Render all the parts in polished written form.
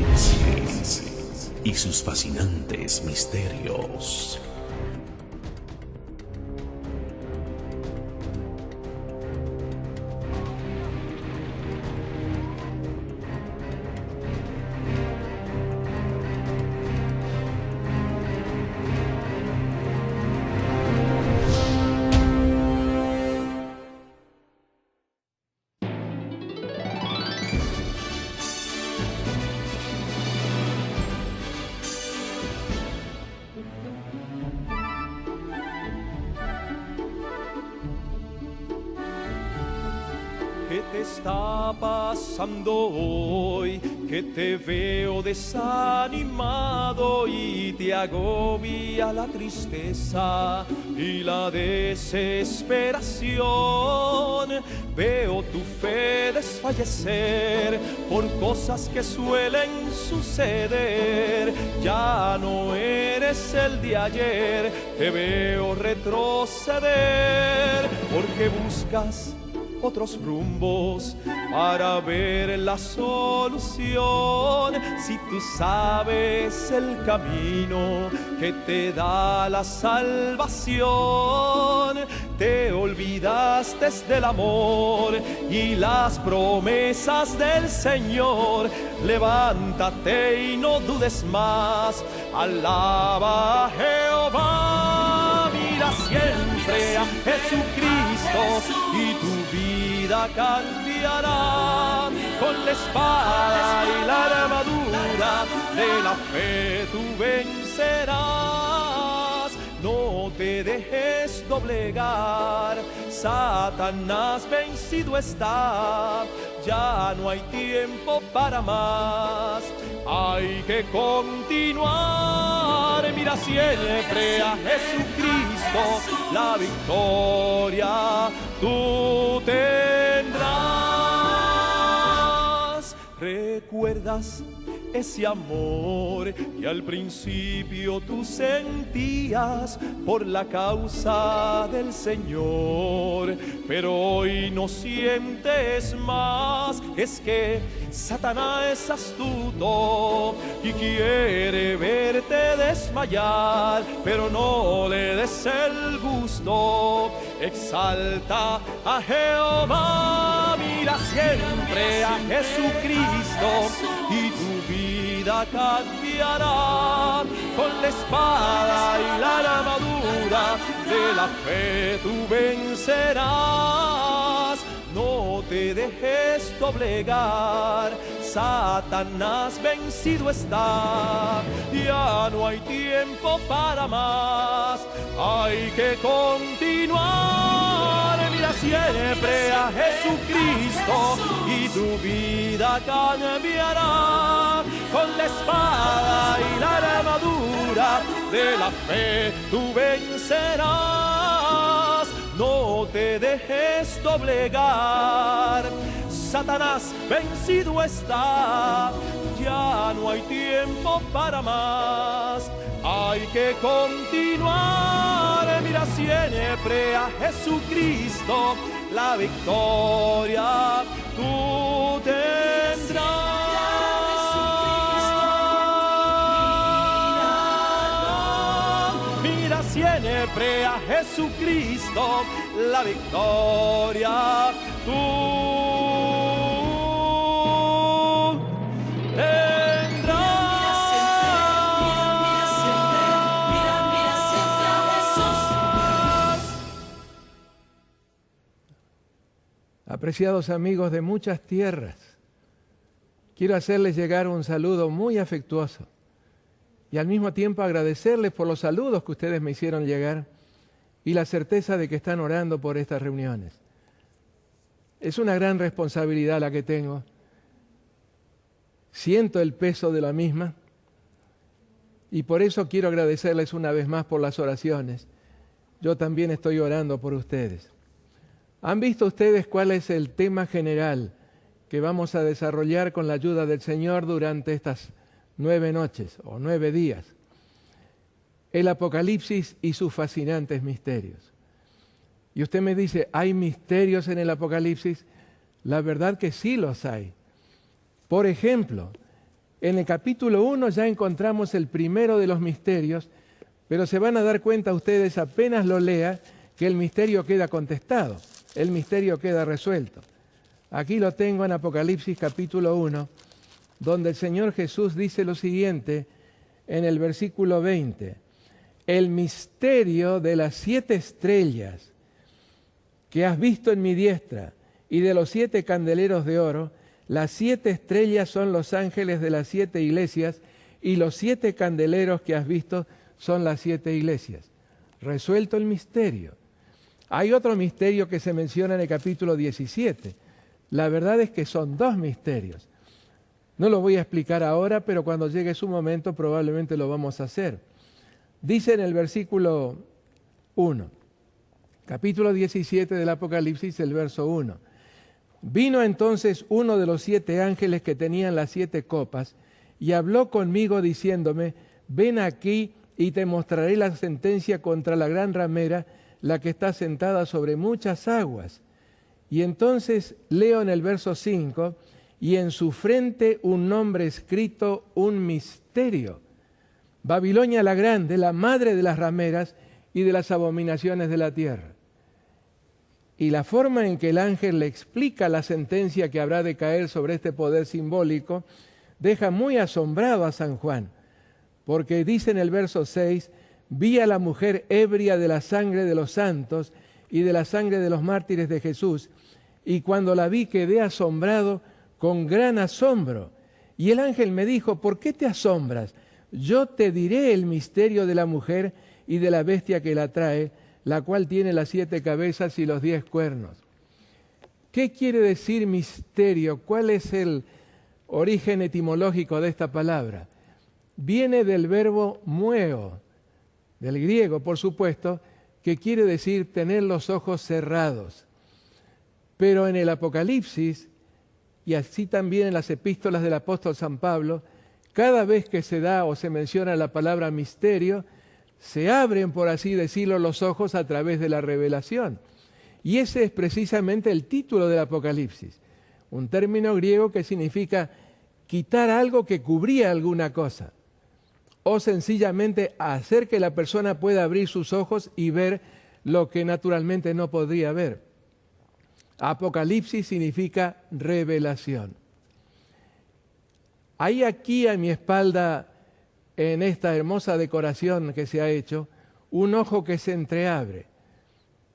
Apocalipsis y sus fascinantes misterios. ¿Qué te está pasando hoy? Que te veo desanimado y te agobia la tristeza y la desesperación. Veo tu fe desfallecer por cosas que suelen suceder. Ya no eres el de ayer, te veo retroceder porque buscas otros rumbos para ver la solución. Si tú sabes el camino que te da la salvación, te olvidaste del amor y las promesas del Señor. Levántate y no dudes más, alaba a Jehová. Mira siempre a Jesucristo y tu vida cambiará. Con la espada y la armadura de la fe tú vencerás. No te dejes doblegar, Satanás vencido está. Ya no hay tiempo para más, hay que continuar. Mira siempre a Jesucristo, la victoria tú tendrás. ¿Recuerdas ese amor que al principio tú sentías por la causa del Señor, pero hoy no sientes más? Es que Satanás es astuto y quiere verte desmayar, pero no le des el gusto. Exalta a Jehová, mira siempre a Jesucristo y tu vida cambiará. Con la espada y la armadura de la fe tú vencerás. No te dejes doblegar, Satanás vencido está. Ya no hay tiempo para más, hay que continuar. Mira siempre a Jesucristo y tu vida cambiará. Con la espada y la armadura de la fe tú vencerás. No te dejes doblegar, Satanás vencido está. Ya no hay tiempo para más, hay que continuar. Mira siempre a Jesucristo, la victoria tú tendrás. Mira siempre a Jesucristo, la victoria tú Apreciados amigos de muchas tierras, quiero hacerles llegar un saludo muy afectuoso y al mismo tiempo agradecerles por los saludos que ustedes me hicieron llegar y la certeza de que están orando por estas reuniones. Es una gran responsabilidad la que tengo. Siento el peso de la misma y por eso quiero agradecerles una vez más por las oraciones. Yo también estoy orando por ustedes. ¿Han visto ustedes cuál es el tema general que vamos a desarrollar con la ayuda del Señor durante estas 9 noches o 9 días? El Apocalipsis y sus fascinantes misterios. Y usted me dice, ¿hay misterios en el Apocalipsis? La verdad que sí los hay. Por ejemplo, en el capítulo 1 ya encontramos el primero de los misterios, pero se van a dar cuenta ustedes apenas lo lea que el misterio queda contestado, el misterio queda resuelto. Aquí lo tengo en Apocalipsis capítulo 1, donde el Señor Jesús dice lo siguiente en el versículo 20. El misterio de las 7 estrellas que has visto en mi diestra y de los 7 candeleros de oro. Las 7 estrellas son los ángeles de las 7 iglesias y los 7 candeleros que has visto son las 7 iglesias. Resuelto el misterio. Hay otro misterio que se menciona en el capítulo 17. La verdad es que son 2 misterios. No lo voy a explicar ahora, pero cuando llegue su momento probablemente lo vamos a hacer. Dice en el versículo 1, capítulo 17 del Apocalipsis, el verso 1. Vino entonces uno de los 7 ángeles que tenían las 7 copas y habló conmigo diciéndome, ven aquí y te mostraré la sentencia contra la gran ramera, la que está sentada sobre muchas aguas. Y entonces leo en el verso 5, y en su frente un nombre escrito, un misterio. Babilonia la grande, la madre de las rameras y de las abominaciones de la tierra. Y la forma en que el ángel le explica la sentencia que habrá de caer sobre este poder simbólico deja muy asombrado a San Juan, porque dice en el verso 6, vi a la mujer ebria de la sangre de los santos y de la sangre de los mártires de Jesús, y cuando la vi quedé asombrado con gran asombro. Y el ángel me dijo, ¿por qué te asombras? Yo te diré el misterio de la mujer y de la bestia que la trae, la cual tiene las 7 cabezas y los 10 cuernos. ¿Qué quiere decir misterio? ¿Cuál es el origen etimológico de esta palabra? Viene del verbo mueo, del griego, por supuesto, que quiere decir tener los ojos cerrados. Pero en el Apocalipsis, y así también en las epístolas del apóstol San Pablo, cada vez que se da o se menciona la palabra misterio, se abren, por así decirlo, los ojos a través de la revelación. Y ese es precisamente el título del Apocalipsis, un término griego que significa quitar algo que cubría alguna cosa, o sencillamente hacer que la persona pueda abrir sus ojos y ver lo que naturalmente no podría ver. Apocalipsis significa revelación. Hay aquí a mi espalda, en esta hermosa decoración que se ha hecho, un ojo que se entreabre.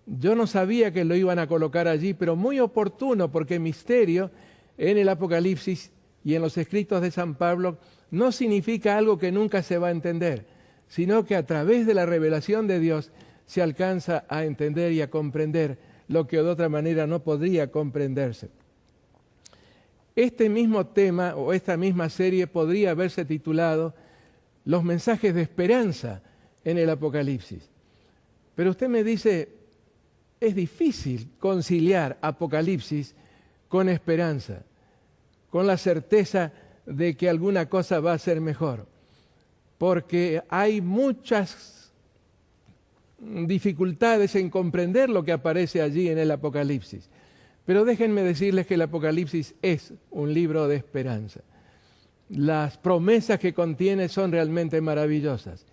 Yo no sabía que lo iban a colocar allí, pero muy oportuno, porque misterio en el Apocalipsis y en los escritos de San Pablo no significa algo que nunca se va a entender, sino que a través de la revelación de Dios se alcanza a entender y a comprender lo que de otra manera no podría comprenderse. Este mismo tema o esta misma serie podría haberse titulado Los mensajes de esperanza en el Apocalipsis. Pero usted me dice, es difícil conciliar Apocalipsis con esperanza, con la certeza de que alguna cosa va a ser mejor, porque hay muchas dificultades en comprender lo que aparece allí en el Apocalipsis. Pero déjenme decirles que el Apocalipsis es un libro de esperanza. Las promesas que contiene son realmente maravillosas.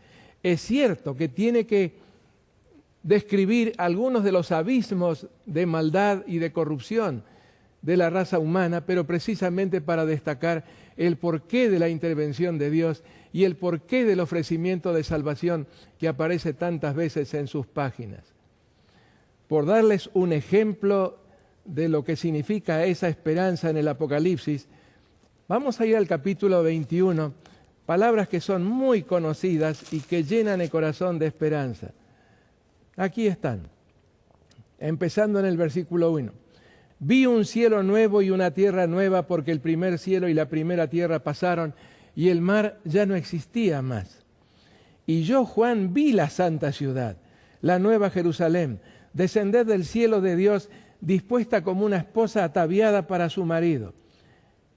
Es cierto que tiene que describir algunos de los abismos de maldad y de corrupción de la raza humana, pero precisamente para destacar el porqué de la intervención de Dios y el porqué del ofrecimiento de salvación que aparece tantas veces en sus páginas. Por darles un ejemplo de lo que significa esa esperanza en el Apocalipsis, vamos a ir al capítulo 21, palabras que son muy conocidas y que llenan el corazón de esperanza. Aquí están, empezando en el versículo 1. Vi un cielo nuevo y una tierra nueva, porque el primer cielo y la primera tierra pasaron y el mar ya no existía más. Y yo, Juan, vi la santa ciudad, la nueva Jerusalén, descender del cielo de Dios, dispuesta como una esposa ataviada para su marido.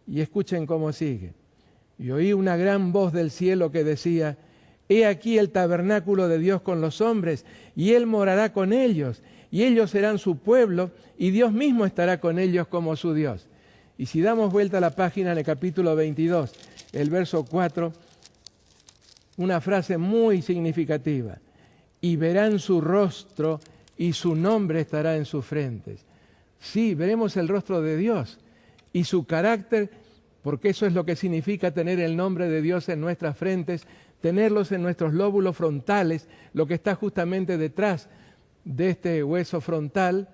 Y escuchen cómo sigue. Y oí una gran voz del cielo que decía, he aquí el tabernáculo de Dios con los hombres, y Él morará con ellos, y ellos serán su pueblo, y Dios mismo estará con ellos como su Dios. Y si damos vuelta a la página en el capítulo 22, el verso 4, una frase muy significativa: y verán su rostro y su nombre estará en sus frentes. Sí, veremos el rostro de Dios y su carácter, porque eso es lo que significa tener el nombre de Dios en nuestras frentes, tenerlos en nuestros lóbulos frontales, lo que está justamente detrás de este hueso frontal,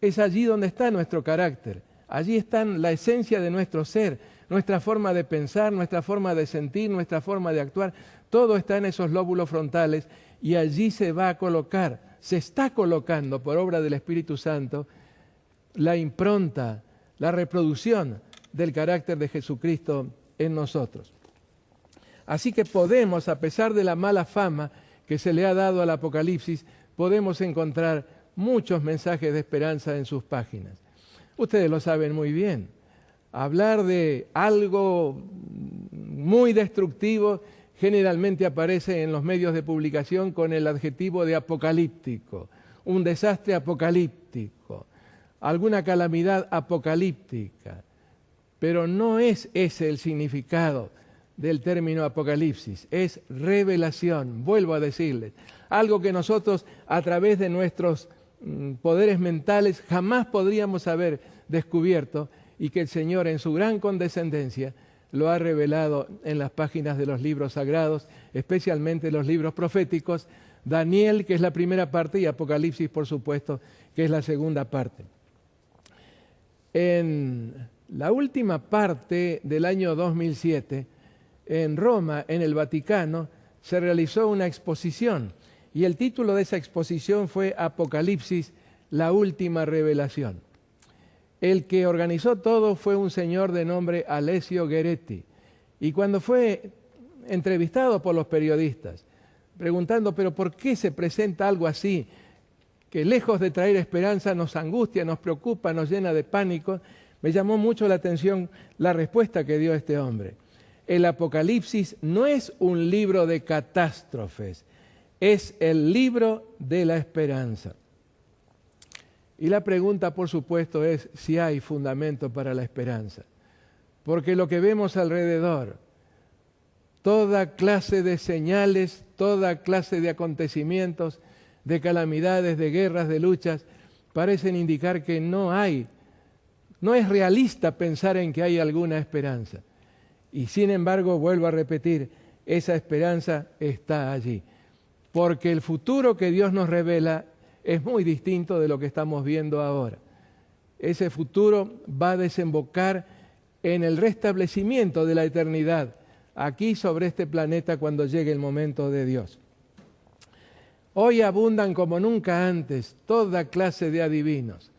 es allí donde está nuestro carácter. Allí está la esencia de nuestro ser, nuestra forma de pensar, nuestra forma de sentir, nuestra forma de actuar. Todo está en esos lóbulos frontales y allí se va a colocar, se está colocando por obra del Espíritu Santo la impronta, la reproducción del carácter de Jesucristo en nosotros. Así que podemos, a pesar de la mala fama que se le ha dado al Apocalipsis, podemos encontrar muchos mensajes de esperanza en sus páginas. Ustedes lo saben muy bien. Hablar de algo muy destructivo generalmente aparece en los medios de publicación con el adjetivo de apocalíptico, un desastre apocalíptico, alguna calamidad apocalíptica. Pero no es ese el significado del término apocalipsis, es revelación, vuelvo a decirles, algo que nosotros a través de nuestros poderes mentales jamás podríamos haber descubierto y que el Señor en su gran condescendencia lo ha revelado en las páginas de los libros sagrados, especialmente los libros proféticos, Daniel, que es la primera parte, y Apocalipsis, por supuesto, que es la segunda parte. En la última parte del año 2007, en Roma, en el Vaticano, se realizó una exposición y el título de esa exposición fue Apocalipsis, la última revelación. El que organizó todo fue un señor de nombre Alessio Gueretti, y cuando fue entrevistado por los periodistas, preguntando, pero ¿por qué se presenta algo así, que lejos de traer esperanza nos angustia, nos preocupa, nos llena de pánico? Me llamó mucho la atención la respuesta que dio este hombre. El Apocalipsis no es un libro de catástrofes, es el libro de la esperanza. Y la pregunta, por supuesto, es si hay fundamento para la esperanza. Porque lo que vemos alrededor, toda clase de señales, toda clase de acontecimientos, de calamidades, de guerras, de luchas, parecen indicar que no es realista pensar en que hay alguna esperanza. Y sin embargo, vuelvo a repetir, esa esperanza está allí. Porque el futuro que Dios nos revela es muy distinto de lo que estamos viendo ahora. Ese futuro va a desembocar en el restablecimiento de la eternidad, aquí sobre este planeta cuando llegue el momento de Dios. Hoy abundan como nunca antes toda clase de adivinos,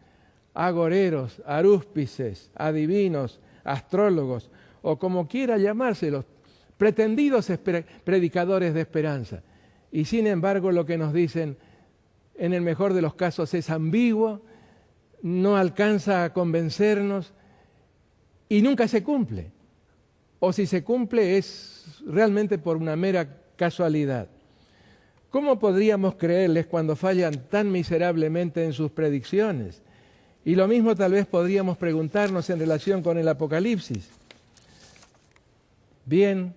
agoreros, arúspices, adivinos, astrólogos, o como quiera llamárselos, pretendidos predicadores de esperanza. Y sin embargo lo que nos dicen, en el mejor de los casos, es ambiguo, no alcanza a convencernos y nunca se cumple. O si se cumple es realmente por una mera casualidad. ¿Cómo podríamos creerles cuando fallan tan miserablemente en sus predicciones? Y lo mismo tal vez podríamos preguntarnos en relación con el Apocalipsis. Bien,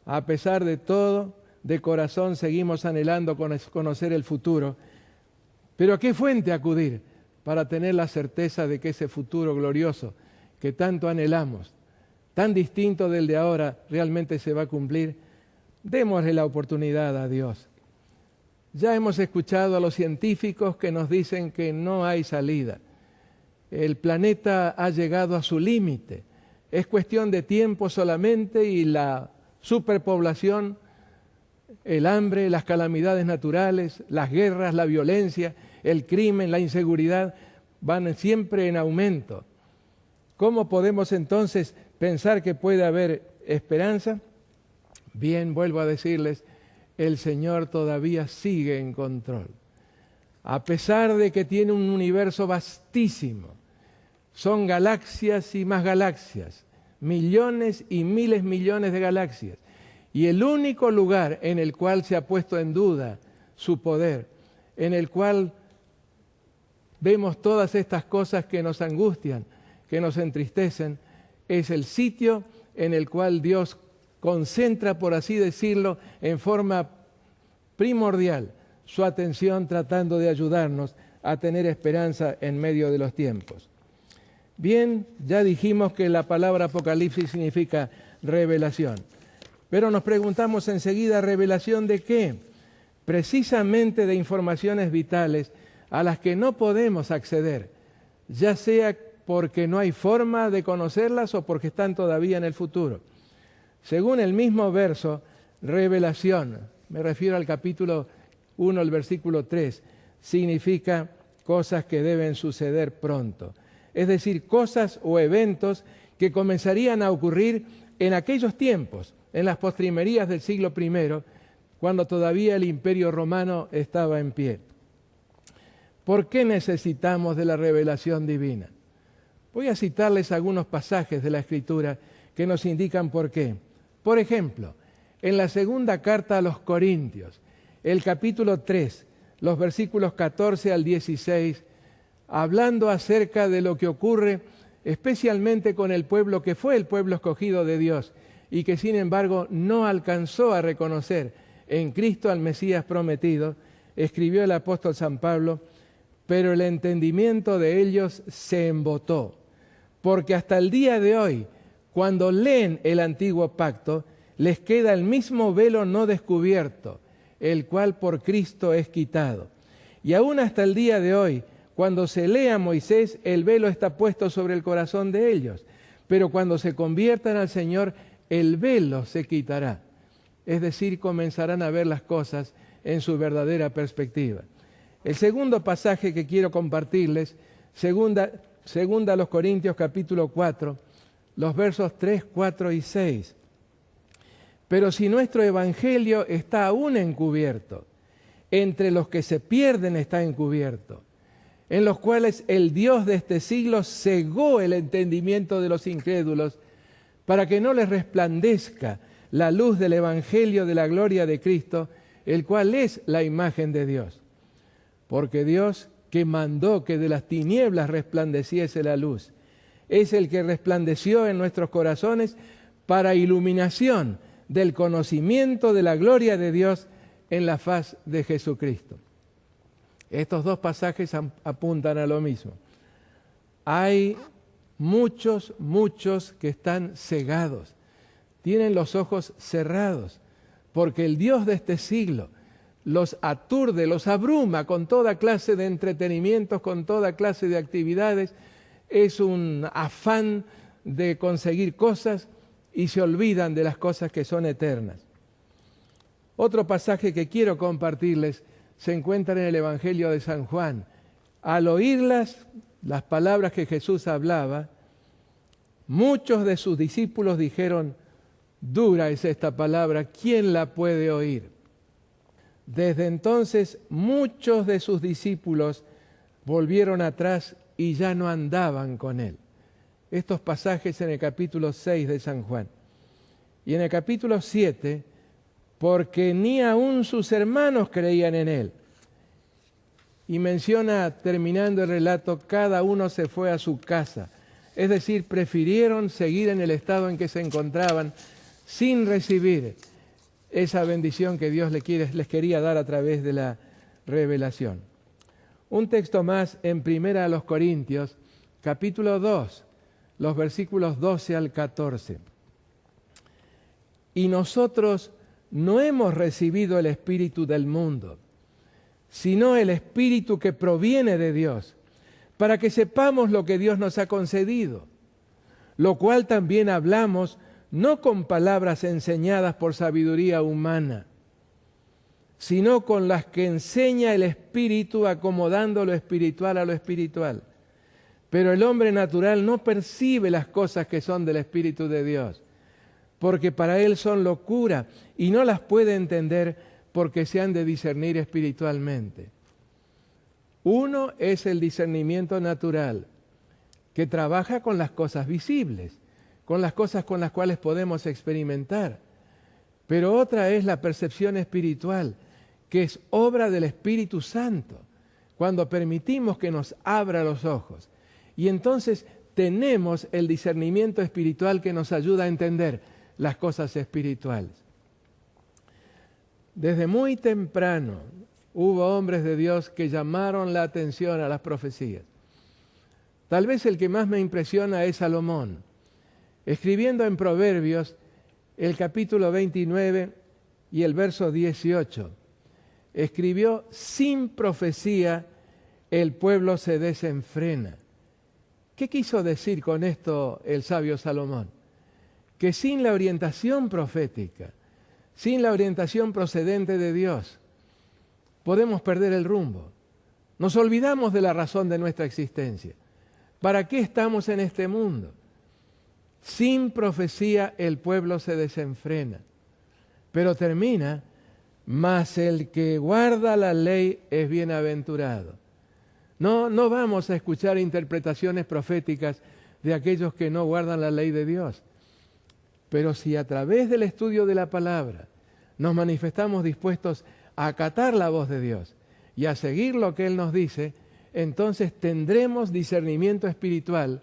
a pesar de todo, de corazón seguimos anhelando conocer el futuro, pero ¿a qué fuente acudir para tener la certeza de que ese futuro glorioso que tanto anhelamos, tan distinto del de ahora, realmente se va a cumplir? Démosle la oportunidad a Dios. Ya hemos escuchado a los científicos que nos dicen que no hay salida. El planeta ha llegado a su límite. Es cuestión de tiempo solamente y la superpoblación, el hambre, las calamidades naturales, las guerras, la violencia, el crimen, la inseguridad, van siempre en aumento. ¿Cómo podemos entonces pensar que puede haber esperanza? Bien, vuelvo a decirles, el Señor todavía sigue en control. A pesar de que tiene un universo vastísimo, son galaxias y más galaxias, millones y miles millones de galaxias. Y el único lugar en el cual se ha puesto en duda su poder, en el cual vemos todas estas cosas que nos angustian, que nos entristecen, es el sitio en el cual Dios concentra, por así decirlo, en forma primordial su atención tratando de ayudarnos a tener esperanza en medio de los tiempos. Bien, ya dijimos que la palabra Apocalipsis significa revelación, pero nos preguntamos enseguida, ¿revelación de qué? Precisamente de informaciones vitales a las que no podemos acceder, ya sea porque no hay forma de conocerlas o porque están todavía en el futuro. Según el mismo verso, revelación, me refiero al capítulo 1, el versículo 3, significa cosas que deben suceder pronto. Es decir, cosas o eventos que comenzarían a ocurrir en aquellos tiempos, en las postrimerías del siglo I, cuando todavía el Imperio Romano estaba en pie. ¿Por qué necesitamos de la revelación divina? Voy a citarles algunos pasajes de la Escritura que nos indican por qué. Por ejemplo, en la segunda carta a los Corintios, el capítulo 3, los versículos 14 al 16, hablando acerca de lo que ocurre especialmente con el pueblo que fue el pueblo escogido de Dios y que sin embargo no alcanzó a reconocer en Cristo al Mesías prometido, escribió el apóstol San Pablo, pero el entendimiento de ellos se embotó, porque hasta el día de hoy, cuando leen el antiguo pacto, les queda el mismo velo no descubierto, el cual por Cristo es quitado. Y aún hasta el día de hoy, cuando se lee a Moisés, el velo está puesto sobre el corazón de ellos, pero cuando se conviertan al Señor, el velo se quitará. Es decir, comenzarán a ver las cosas en su verdadera perspectiva. El segundo pasaje que quiero compartirles, segunda a los Corintios capítulo 4, los versos 3, 4 y 6. Pero si nuestro evangelio está aún encubierto, entre los que se pierden está encubierto, en los cuales el Dios de este siglo cegó el entendimiento de los incrédulos, para que no les resplandezca la luz del evangelio de la gloria de Cristo, el cual es la imagen de Dios. Porque Dios, que mandó que de las tinieblas resplandeciese la luz, es el que resplandeció en nuestros corazones para iluminación del conocimiento de la gloria de Dios en la faz de Jesucristo. Estos dos pasajes apuntan a lo mismo. Hay muchos que están cegados, tienen los ojos cerrados, porque el Dios de este siglo los aturde, los abruma con toda clase de entretenimientos, con toda clase de actividades. Es un afán de conseguir cosas y se olvidan de las cosas que son eternas. Otro pasaje que quiero compartirles se encuentra en el Evangelio de San Juan. Al oírlas, las palabras que Jesús hablaba, muchos de sus discípulos dijeron: dura es esta palabra, ¿quién la puede oír? Desde entonces muchos de sus discípulos volvieron atrás y ya no andaban con él. Estos pasajes en el capítulo 6 de San Juan. Y en el capítulo 7, porque ni aun sus hermanos creían en él. Y menciona, terminando el relato, cada uno se fue a su casa. Es decir, prefirieron seguir en el estado en que se encontraban sin recibir esa bendición que Dios les quería dar a través de la revelación. Un texto más en 1 Corintios, capítulo 2, los versículos 12 al 14. Y nosotros no hemos recibido el espíritu del mundo, sino el espíritu que proviene de Dios, para que sepamos lo que Dios nos ha concedido, lo cual también hablamos no con palabras enseñadas por sabiduría humana, sino con las que enseña el Espíritu, acomodando lo espiritual a lo espiritual. Pero el hombre natural no percibe las cosas que son del Espíritu de Dios, porque para él son locura y no las puede entender porque se han de discernir espiritualmente. Uno es el discernimiento natural, que trabaja con las cosas visibles, con las cosas con las cuales podemos experimentar. Pero otra es la percepción espiritual, que es obra del Espíritu Santo. cuando permitimos que nos abra los ojos. Y entonces tenemos el discernimiento espiritual que nos ayuda a entender las cosas espirituales. Desde muy temprano hubo hombres de Dios que llamaron la atención a las profecías. Tal vez el que más me impresiona es Salomón, escribiendo en Proverbios el capítulo 29 y el verso 18. Escribió: sin profecía el pueblo se desenfrena. ¿Qué quiso decir con esto el sabio Salomón? Que sin la orientación profética, sin la orientación procedente de Dios, podemos perder el rumbo. Nos olvidamos de la razón de nuestra existencia. ¿Para qué estamos en este mundo? Sin profecía el pueblo se desenfrena. Pero termina: mas el que guarda la ley es bienaventurado. No vamos a escuchar interpretaciones proféticas de aquellos que no guardan la ley de Dios. Pero si a través del estudio de la palabra nos manifestamos dispuestos a acatar la voz de Dios y a seguir lo que Él nos dice, entonces tendremos discernimiento espiritual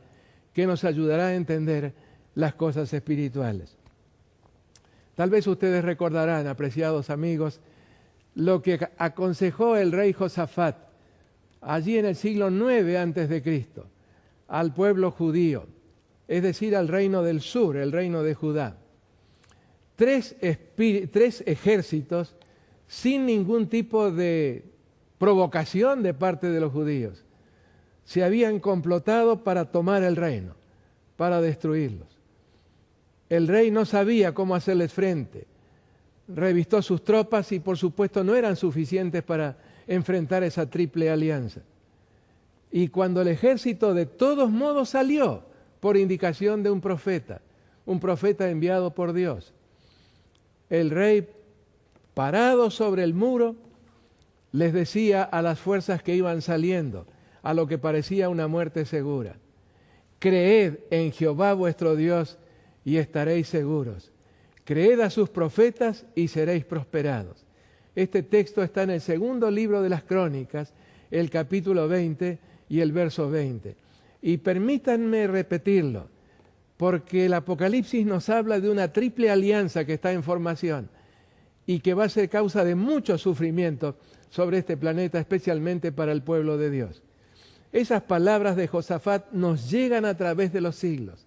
que nos ayudará a entender las cosas espirituales. Tal vez ustedes recordarán, apreciados amigos, lo que aconsejó el rey Josafat allí en el siglo 9 a.C. al pueblo judío, es decir, al reino del sur, el reino de Judá. Tres ejércitos sin ningún tipo de provocación de parte de los judíos se habían complotado para tomar el reino, para destruirlos. El rey no sabía cómo hacerles frente. Revistó sus tropas y por supuesto no eran suficientes para enfrentar esa triple alianza. Y cuando el ejército de todos modos salió por indicación de un profeta enviado por Dios, el rey, parado sobre el muro, les decía a las fuerzas que iban saliendo, a lo que parecía una muerte segura: creed en Jehová vuestro Dios y estaréis seguros. Creed a sus profetas y seréis prosperados. Este texto está en el segundo libro de las Crónicas, el capítulo 20 y el verso 20. Y permítanme repetirlo, porque el Apocalipsis nos habla de una triple alianza que está en formación y que va a ser causa de mucho sufrimiento sobre este planeta, especialmente para el pueblo de Dios. Esas palabras de Josafat nos llegan a través de los siglos,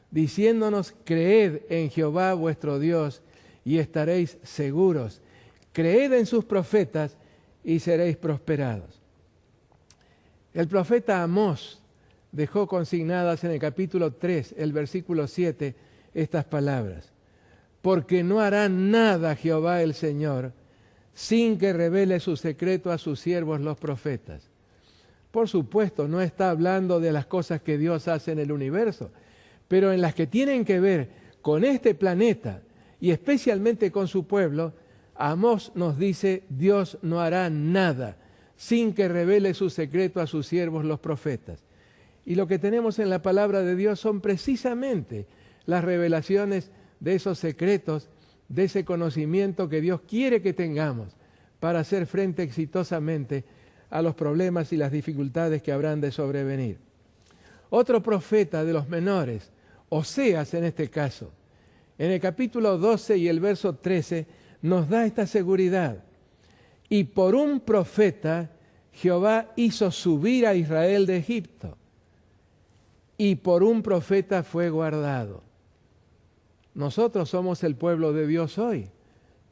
diciéndonos: creed en Jehová vuestro Dios y estaréis seguros. Creed en sus profetas y seréis prosperados. El profeta Amós dejó consignadas en el capítulo 3, el versículo 7, estas palabras: porque no hará nada Jehová el Señor sin que revele su secreto a sus siervos los profetas. Por supuesto, no está hablando de las cosas que Dios hace en el universo, pero en las que tienen que ver con este planeta y especialmente con su pueblo, Amós nos dice: Dios no hará nada sin que revele su secreto a sus siervos los profetas. Y lo que tenemos en la palabra de Dios son precisamente las revelaciones de esos secretos, de ese conocimiento que Dios quiere que tengamos para hacer frente exitosamente a los problemas y las dificultades que habrán de sobrevenir. Otro profeta de los menores, Oseas en este caso, en el capítulo 12 y el verso 13, nos da esta seguridad: y por un profeta Jehová hizo subir a Israel de Egipto, y por un profeta fue guardado. Nosotros somos el pueblo de Dios hoy,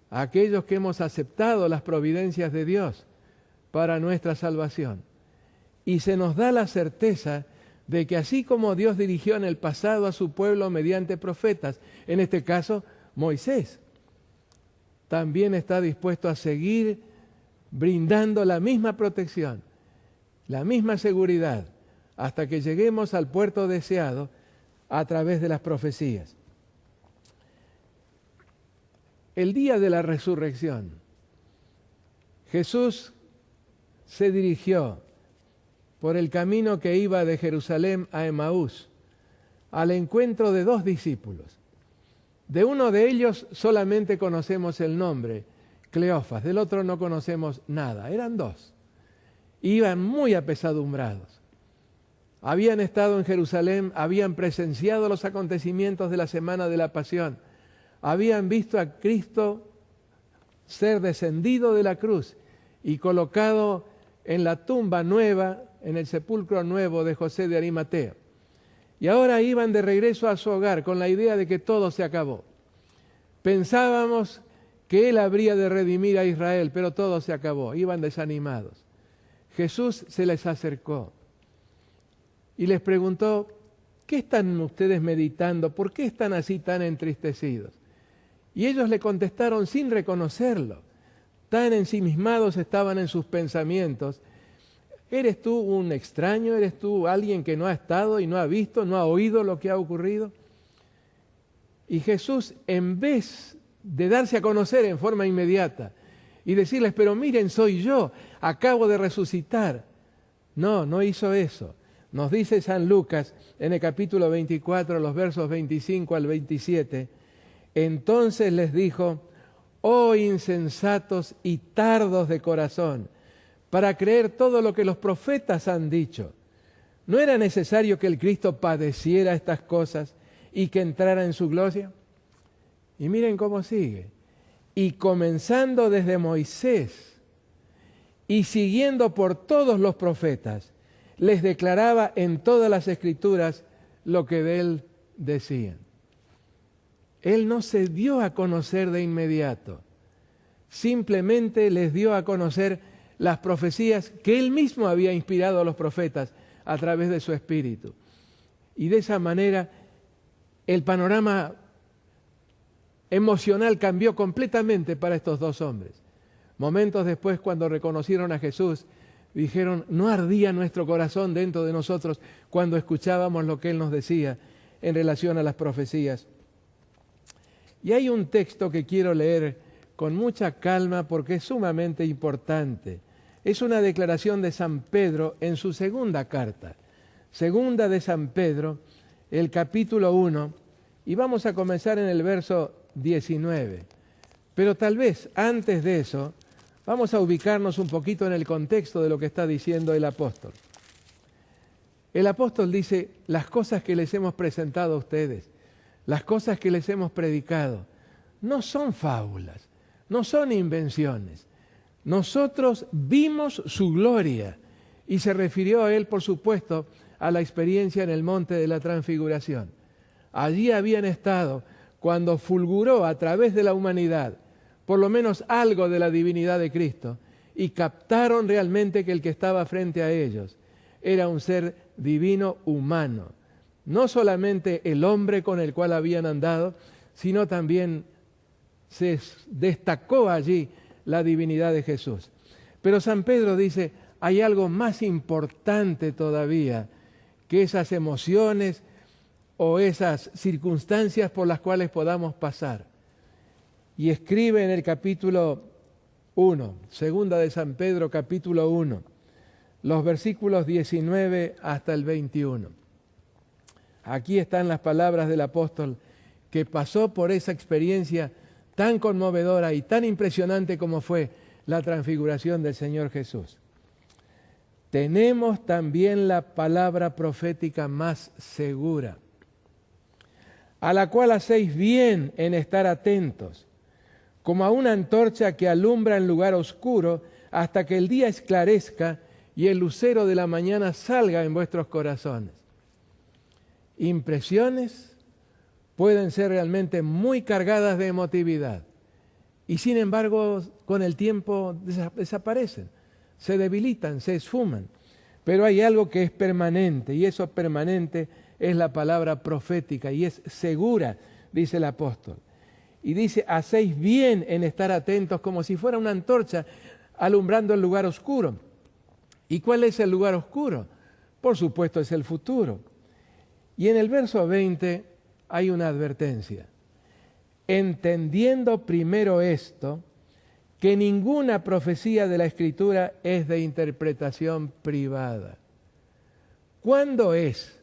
aquellos que hemos aceptado las providencias de Dios para nuestra salvación. Y se nos da la certeza de que así como Dios dirigió en el pasado a su pueblo mediante profetas, en este caso Moisés, también está dispuesto a seguir brindando la misma protección, la misma seguridad, hasta que lleguemos al puerto deseado a través de las profecías. El día de la resurrección, Jesús se dirigió por el camino que iba de Jerusalén a Emaús al encuentro de dos discípulos. De uno de ellos solamente conocemos el nombre, Cleofas, del otro no conocemos nada, eran dos. iban muy apesadumbrados. Habían estado en Jerusalén, habían presenciado los acontecimientos de la Semana de la Pasión, habían visto a Cristo ser descendido de la cruz y colocado en la tumba nueva, en el sepulcro nuevo de José de Arimatea. Y ahora iban de regreso a su hogar con la idea de que todo se acabó. Pensábamos que Él habría de redimir a Israel, pero todo se acabó. Iban desanimados. Jesús se les acercó y les preguntó, ¿qué están ustedes meditando? ¿Por qué están así tan entristecidos? Y ellos le contestaron sin reconocerlo. Tan ensimismados estaban en sus pensamientos. ¿Eres tú un extraño? ¿Eres tú alguien que no ha estado y no ha visto, no ha oído lo que ha ocurrido? Y Jesús, en vez de darse a conocer en forma inmediata y decirles, pero miren, soy yo, acabo de resucitar. No hizo eso. Nos dice San Lucas en el capítulo 24, los versos 25 al 27, entonces les dijo, oh insensatos y tardos de corazón, para creer todo lo que los profetas han dicho. ¿No era necesario que el Cristo padeciera estas cosas y que entrara en su gloria? Y miren cómo sigue. Y comenzando desde Moisés y siguiendo por todos los profetas, les declaraba en todas las Escrituras lo que de él decían. Él no se dio a conocer de inmediato, simplemente les dio a conocer las profecías que él mismo había inspirado a los profetas a través de su espíritu. Y de esa manera el panorama emocional cambió completamente para estos dos hombres. Momentos después, cuando reconocieron a Jesús, dijeron, ¿no ardía nuestro corazón dentro de nosotros cuando escuchábamos lo que Él nos decía en relación a las profecías? Y hay un texto que quiero leer con mucha calma porque es sumamente importante. Es una declaración de San Pedro en su segunda carta. Segunda de San Pedro, el capítulo 1, y vamos a comenzar en el verso 19. Pero tal vez antes de eso, vamos a ubicarnos un poquito en el contexto de lo que está diciendo el apóstol. El apóstol dice, las cosas que les hemos presentado a ustedes, las cosas que les hemos predicado, no son fábulas, no son invenciones. Nosotros vimos su gloria, y se refirió a él, por supuesto, a la experiencia en el monte de la transfiguración. Allí habían estado cuando fulguró a través de la humanidad por lo menos algo de la divinidad de Cristo, y captaron realmente que el que estaba frente a ellos era un ser divino humano. No solamente el hombre con el cual habían andado, sino también se destacó allí la divinidad de Jesús. Pero San Pedro dice, hay algo más importante todavía que esas emociones o esas circunstancias por las cuales podamos pasar. Y escribe en el capítulo 1, segunda de San Pedro, capítulo 1, los versículos 19 hasta el 21. Aquí están las palabras del apóstol que pasó por esa experiencia tan conmovedora y tan impresionante como fue la transfiguración del Señor Jesús. Tenemos también la palabra profética más segura, a la cual hacéis bien en estar atentos, como a una antorcha que alumbra en lugar oscuro hasta que el día esclarezca y el lucero de la mañana salga en vuestros corazones. Impresiones pueden ser realmente muy cargadas de emotividad y sin embargo con el tiempo desaparecen, se debilitan, se esfuman. Pero hay algo que es permanente y eso permanente es la palabra profética y es segura, dice el apóstol. Y dice, hacéis bien en estar atentos como si fuera una antorcha alumbrando el lugar oscuro. ¿Y cuál es el lugar oscuro? Por supuesto es el futuro. Y en el verso 20 hay una advertencia. Entendiendo primero esto, que ninguna profecía de la Escritura es de interpretación privada. ¿Cuándo es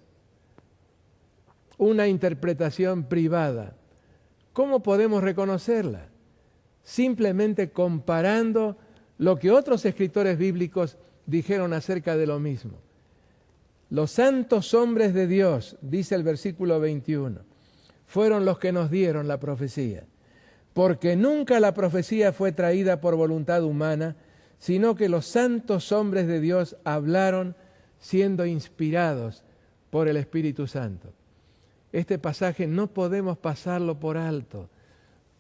una interpretación privada? ¿Cómo podemos reconocerla? Simplemente comparando lo que otros escritores bíblicos dijeron acerca de lo mismo. Los santos hombres de Dios, dice el versículo 21, fueron los que nos dieron la profecía, porque nunca la profecía fue traída por voluntad humana, sino que los santos hombres de Dios hablaron siendo inspirados por el Espíritu Santo. Este pasaje no podemos pasarlo por alto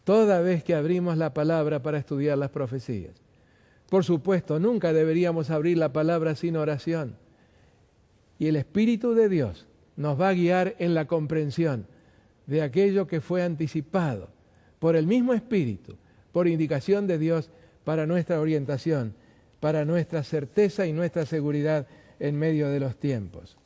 toda vez que abrimos la palabra para estudiar las profecías. Por supuesto, nunca deberíamos abrir la palabra sin oración. Y el Espíritu de Dios nos va a guiar en la comprensión de aquello que fue anticipado por el mismo Espíritu, por indicación de Dios para nuestra orientación, para nuestra certeza y nuestra seguridad en medio de los tiempos.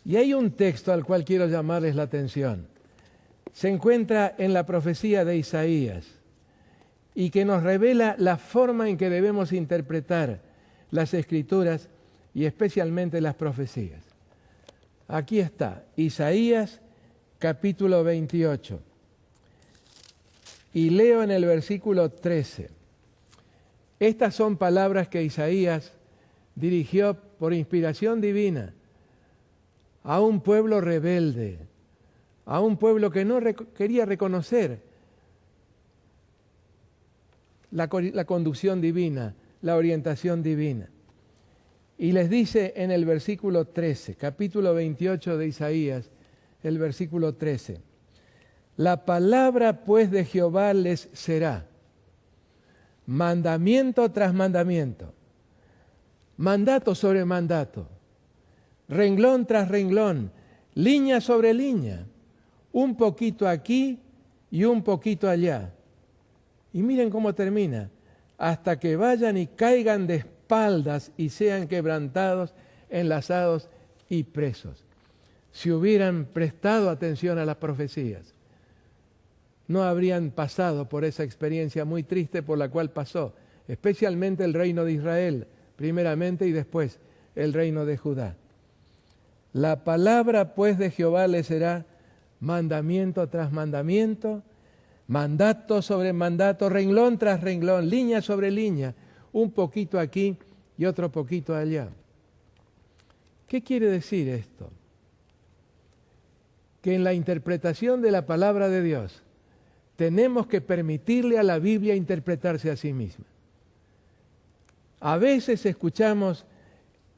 Y hay un texto al cual quiero llamarles la atención. Se encuentra en la profecía de Isaías y que nos revela la forma en que debemos interpretar las Escrituras y especialmente las profecías. Aquí está, Isaías capítulo 28. Y leo en el versículo 13. Estas son palabras que Isaías dirigió por inspiración divina a un pueblo rebelde, a un pueblo que no quería reconocer la conducción divina, la orientación divina. Y les dice en el versículo 13, capítulo 28 de Isaías, el versículo 13, la palabra pues de Jehová les será mandamiento tras mandamiento, mandato sobre mandato, renglón tras renglón, línea sobre línea, un poquito aquí y un poquito allá. Y miren cómo termina, hasta que vayan y caigan de espaldas y sean quebrantados, enlazados y presos. Si hubieran prestado atención a las profecías, no habrían pasado por esa experiencia muy triste por la cual pasó, especialmente el reino de Israel, primeramente y después el reino de Judá. La palabra pues de Jehová les será mandamiento tras mandamiento, mandato sobre mandato, renglón tras renglón, línea sobre línea, un poquito aquí y otro poquito allá. ¿Qué quiere decir esto? Que en la interpretación de la palabra de Dios tenemos que permitirle a la Biblia interpretarse a sí misma. A veces escuchamos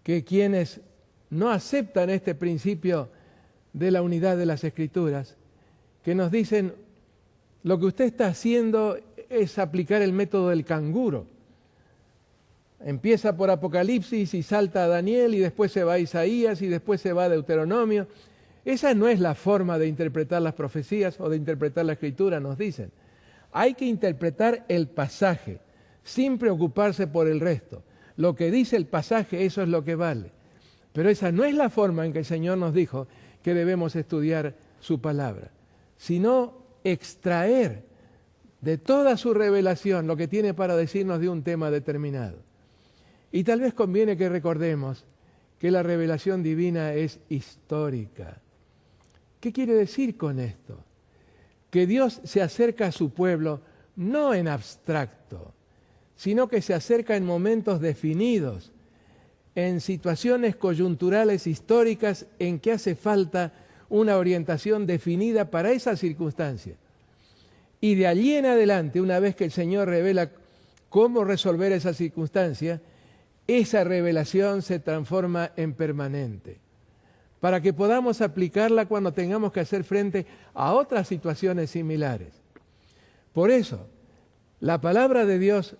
que quienes no aceptan este principio de la unidad de las Escrituras, que nos dicen, lo que usted está haciendo es aplicar el método del canguro. Empieza por Apocalipsis y salta a Daniel y después se va a Isaías y después se va a Deuteronomio. Esa no es la forma de interpretar las profecías o de interpretar la Escritura, nos dicen. Hay que interpretar el pasaje sin preocuparse por el resto. Lo que dice el pasaje, eso es lo que vale. Pero esa no es la forma en que el Señor nos dijo que debemos estudiar su palabra, sino extraer de toda su revelación lo que tiene para decirnos de un tema determinado. Y tal vez conviene que recordemos que la revelación divina es histórica. ¿Qué quiere decir con esto? Que Dios se acerca a su pueblo no en abstracto, sino que se acerca en momentos definidos, en situaciones coyunturales históricas en que hace falta una orientación definida para esa circunstancia. Y de allí en adelante, una vez que el Señor revela cómo resolver esa circunstancia, esa revelación se transforma en permanente, para que podamos aplicarla cuando tengamos que hacer frente a otras situaciones similares. Por eso, la palabra de Dios,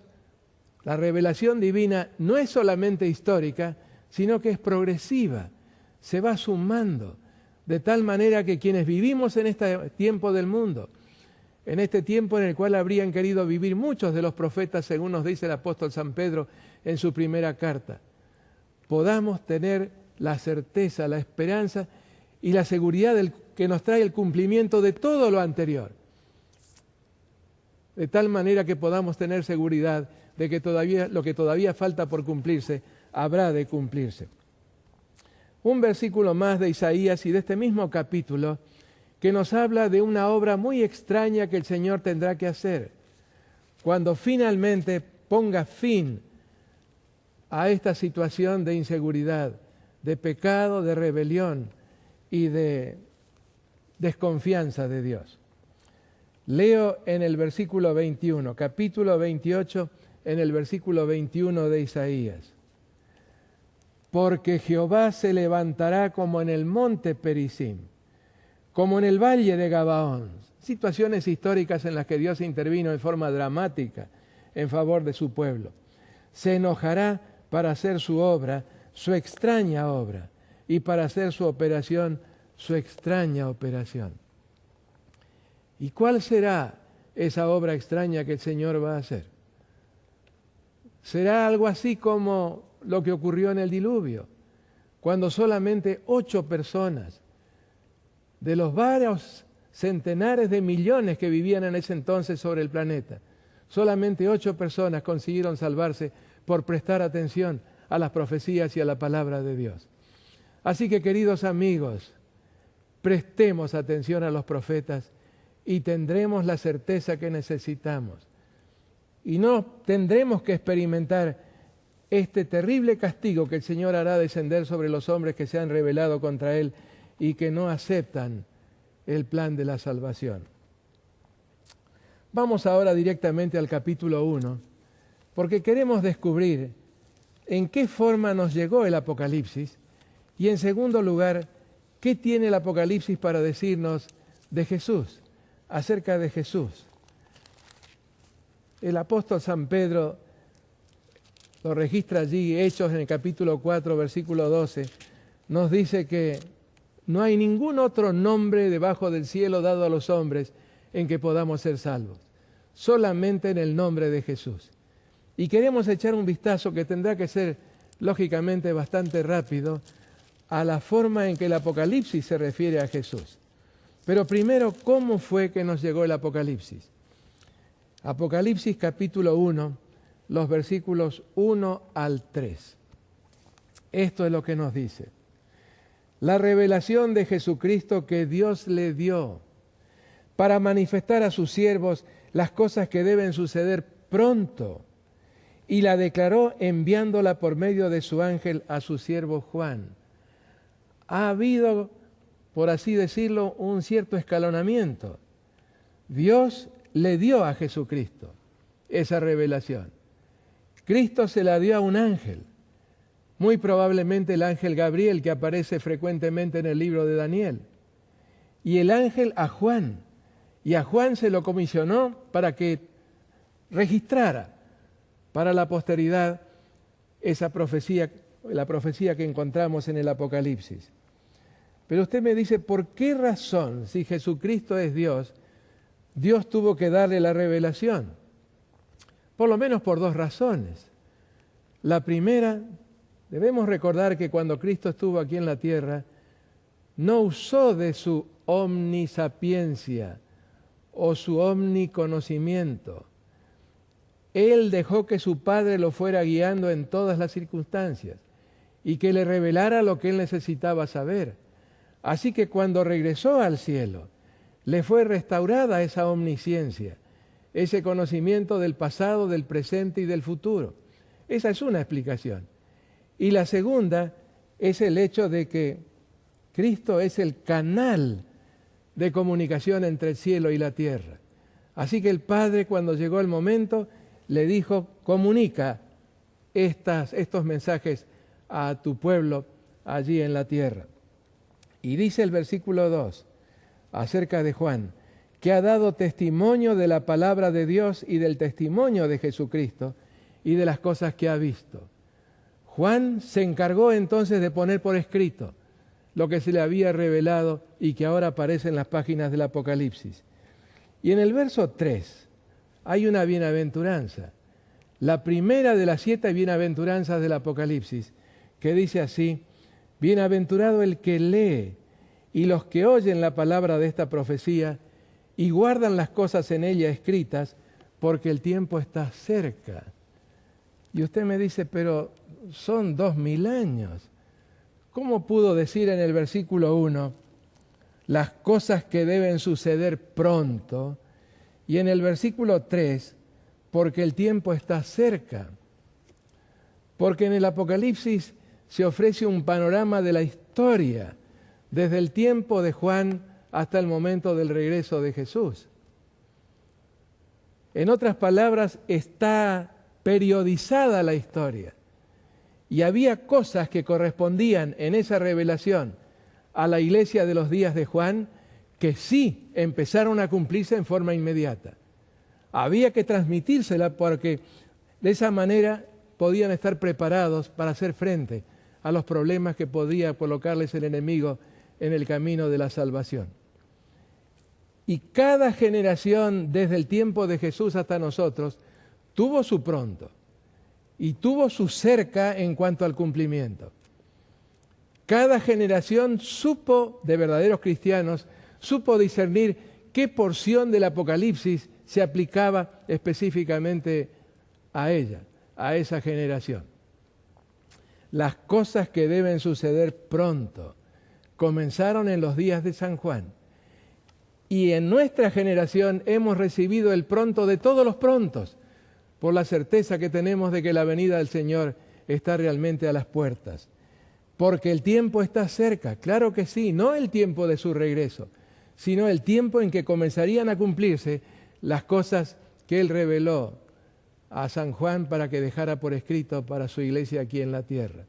la revelación divina, no es solamente histórica, sino que es progresiva, se va sumando, de tal manera que quienes vivimos en este tiempo del mundo, en este tiempo en el cual habrían querido vivir muchos de los profetas, según nos dice el apóstol San Pedro en su primera carta, podamos tener la certeza, la esperanza y la seguridad que nos trae el cumplimiento de todo lo anterior. De tal manera que podamos tener seguridad de que lo que todavía falta por cumplirse, habrá de cumplirse. Un versículo más de Isaías y de este mismo capítulo que nos habla de una obra muy extraña que el Señor tendrá que hacer. cuando finalmente ponga fin a esta situación de inseguridad, de pecado, de rebelión y de desconfianza de Dios. Leo en el versículo 21, capítulo 28, en el versículo 21 de Isaías. Porque Jehová se levantará como en el monte Perizim, como en el valle de Gabaón. Situaciones históricas en las que Dios intervino en forma dramática en favor de su pueblo. Se enojará para hacer su obra, su extraña obra, y para hacer su operación, su extraña operación. ¿Y cuál será esa obra extraña que el Señor va a hacer? Será algo así como lo que ocurrió en el diluvio, cuando solamente 8 personas, de los varios centenares de millones que vivían en ese entonces sobre el planeta, solamente 8 personas consiguieron salvarse por prestar atención a las profecías y a la palabra de Dios. Así que, queridos amigos, prestemos atención a los profetas y tendremos la certeza que necesitamos. Y no tendremos que experimentar este terrible castigo que el Señor hará descender sobre los hombres que se han rebelado contra Él y que no aceptan el plan de la salvación. Vamos ahora directamente al capítulo 1, porque queremos descubrir en qué forma nos llegó el Apocalipsis y, en segundo lugar, qué tiene el Apocalipsis para decirnos de Jesús, acerca de Jesús. El apóstol San Pedro lo registra allí, Hechos en el capítulo 4, versículo 12, nos dice que no hay ningún otro nombre debajo del cielo dado a los hombres en que podamos ser salvos, solamente en el nombre de Jesús. Y queremos echar un vistazo que tendrá que ser, lógicamente, bastante rápido, a la forma en que el Apocalipsis se refiere a Jesús. Pero primero, ¿cómo fue que nos llegó el Apocalipsis? Apocalipsis capítulo 1, los versículos 1 al 3. Esto es lo que nos dice. La revelación de Jesucristo que Dios le dio para manifestar a sus siervos las cosas que deben suceder pronto, y la declaró enviándola por medio de su ángel a su siervo Juan. Ha habido, por así decirlo, un cierto escalonamiento. Dios le dio a Jesucristo esa revelación. Cristo se la dio a un ángel, muy probablemente el ángel Gabriel, que aparece frecuentemente en el libro de Daniel, y el ángel a Juan, y a Juan se lo comisionó para que registrara para la posteridad esa profecía, la profecía que encontramos en el Apocalipsis. Pero usted me dice, ¿por qué razón, si Jesucristo es Dios, Dios tuvo que darle la revelación? Por lo menos por 2 razones. La primera, debemos recordar que cuando Cristo estuvo aquí en la tierra, no usó de su omnisapiencia o su omniconocimiento. Él dejó que su Padre lo fuera guiando en todas las circunstancias y que le revelara lo que él necesitaba saber. Así que cuando regresó al cielo, le fue restaurada esa omnisciencia, ese conocimiento del pasado, del presente y del futuro. Esa es una explicación. Y la segunda es el hecho de que Cristo es el canal de comunicación entre el cielo y la tierra. Así que el Padre, cuando llegó el momento, le dijo, comunica estos mensajes a tu pueblo allí en la tierra. Y dice el versículo 2, acerca de Juan, que ha dado testimonio de la palabra de Dios y del testimonio de Jesucristo y de las cosas que ha visto. Juan se encargó entonces de poner por escrito lo que se le había revelado y que ahora aparece en las páginas del Apocalipsis. Y en el verso 3 hay una bienaventuranza, la primera de las 7 bienaventuranzas del Apocalipsis, que dice así, bienaventurado el que lee y los que oyen la palabra de esta profecía y guardan las cosas en ella escritas, porque el tiempo está cerca. Y usted me dice, pero son 2000 años. ¿Cómo pudo decir en el versículo 1 las cosas que deben suceder pronto? Y en el versículo 3 porque el tiempo está cerca. Porque en el Apocalipsis se ofrece un panorama de la historia, desde el tiempo de Juan hasta el momento del regreso de Jesús. En otras palabras, está periodizada la historia. Y había cosas que correspondían en esa revelación a la iglesia de los días de Juan que sí empezaron a cumplirse en forma inmediata. Había que transmitírsela porque de esa manera podían estar preparados para hacer frente a los problemas que podía colocarles el enemigo en el camino de la salvación. Y cada generación, desde el tiempo de Jesús hasta nosotros, tuvo su pronto y tuvo su cerca en cuanto al cumplimiento. Cada generación supo, de verdaderos cristianos, supo discernir qué porción del Apocalipsis se aplicaba específicamente a ella, a esa generación. Las cosas que deben suceder pronto comenzaron en los días de San Juan. Y en nuestra generación hemos recibido el pronto de todos los prontos, por la certeza que tenemos de que la venida del Señor está realmente a las puertas. Porque el tiempo está cerca, claro que sí, no el tiempo de su regreso, sino el tiempo en que comenzarían a cumplirse las cosas que Él reveló a San Juan para que dejara por escrito para su iglesia aquí en la tierra.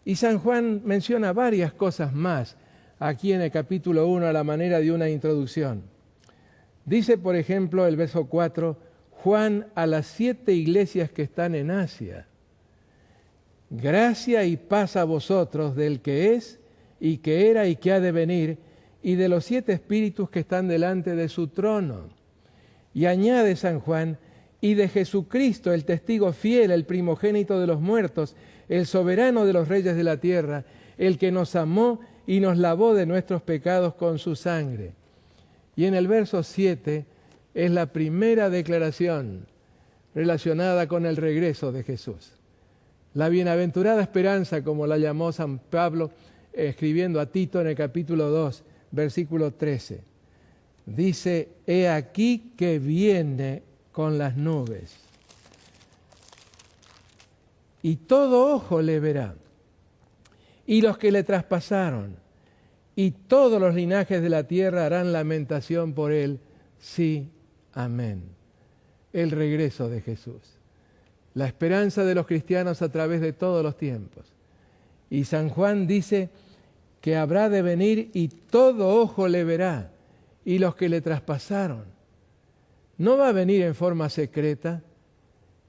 Y San Juan menciona varias cosas más aquí en el capítulo 1 a la manera de una introducción. Dice, por ejemplo, el verso 4, Juan a las 7 iglesias que están en Asia. Gracia y paz a vosotros del que es y que era y que ha de venir, y de los 7 espíritus que están delante de su trono. Y añade San Juan, y de Jesucristo, el testigo fiel, el primogénito de los muertos, el soberano de los reyes de la tierra, el que nos amó y nos lavó de nuestros pecados con su sangre. Y en el verso 7 es la primera declaración relacionada con el regreso de Jesús. La bienaventurada esperanza, como la llamó San Pablo, escribiendo a Tito en el capítulo 2, versículo 13. Dice, he aquí que viene con las nubes, y todo ojo le verá, y los que le traspasaron, y todos los linajes de la tierra harán lamentación por él. Sí, amén. El regreso de Jesús, la esperanza de los cristianos a través de todos los tiempos. Y San Juan dice que habrá de venir y todo ojo le verá, y los que le traspasaron. No va a venir en forma secreta.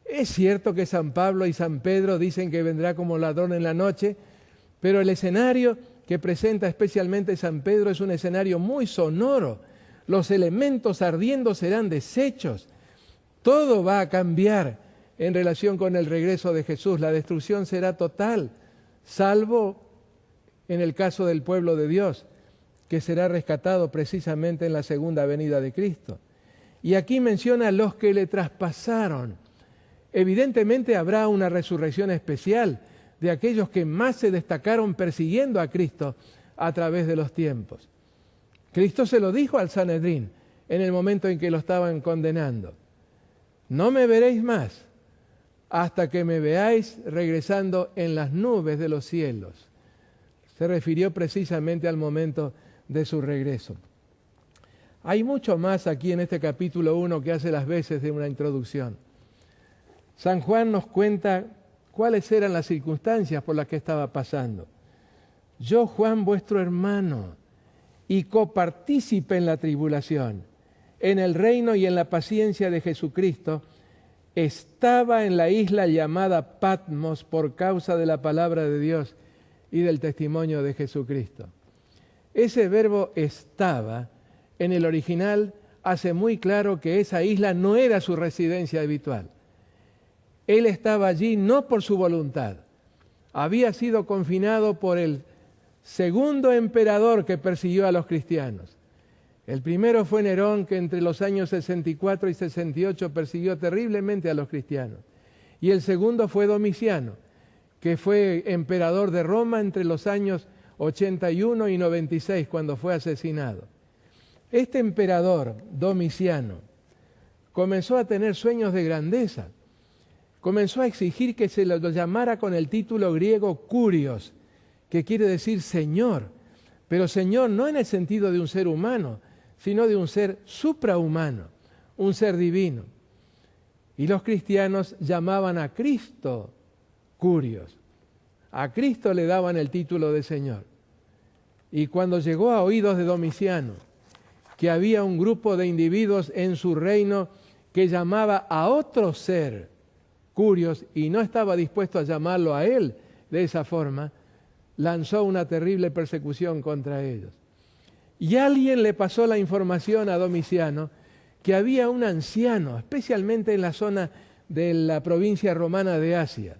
Es cierto que San Pablo y San Pedro dicen que vendrá como ladrón en la noche, pero el escenario que presenta especialmente San Pedro es un escenario muy sonoro. Los elementos ardiendo serán deshechos. Todo va a cambiar en relación con el regreso de Jesús. La destrucción será total, salvo en el caso del pueblo de Dios, que será rescatado precisamente en la segunda venida de Cristo. Y aquí menciona los que le traspasaron. Evidentemente habrá una resurrección especial de aquellos que más se destacaron persiguiendo a Cristo a través de los tiempos. Cristo se lo dijo al Sanedrín en el momento en que lo estaban condenando. No me veréis más hasta que me veáis regresando en las nubes de los cielos. Se refirió precisamente al momento de su regreso. Hay mucho más aquí en este capítulo 1 que hace las veces de una introducción. San Juan nos cuenta cuáles eran las circunstancias por las que estaba pasando. Yo, Juan, vuestro hermano, y copartícipe en la tribulación, en el reino y en la paciencia de Jesucristo, estaba en la isla llamada Patmos por causa de la palabra de Dios y del testimonio de Jesucristo. Ese verbo estaba en el original hace muy claro que esa isla no era su residencia habitual. Él estaba allí no por su voluntad. Había sido confinado por el segundo emperador que persiguió a los cristianos. El primero fue Nerón, que entre los años 64 y 68 persiguió terriblemente a los cristianos. Y el segundo fue Domiciano, que fue emperador de Roma entre los años 81 y 96, cuando fue asesinado. Este emperador, Domiciano, comenzó a tener sueños de grandeza. Comenzó a exigir que se lo llamara con el título griego Kurios, que quiere decir Señor, pero Señor no en el sentido de un ser humano, sino de un ser suprahumano, un ser divino. Y los cristianos llamaban a Cristo Kurios. A Cristo le daban el título de Señor. Y cuando llegó a oídos de Domiciano que había un grupo de individuos en su reino que llamaba a otro ser Kurios y no estaba dispuesto a llamarlo a él de esa forma, lanzó una terrible persecución contra ellos. Y alguien le pasó la información a Domiciano que había un anciano, especialmente en la zona de la provincia romana de Asia,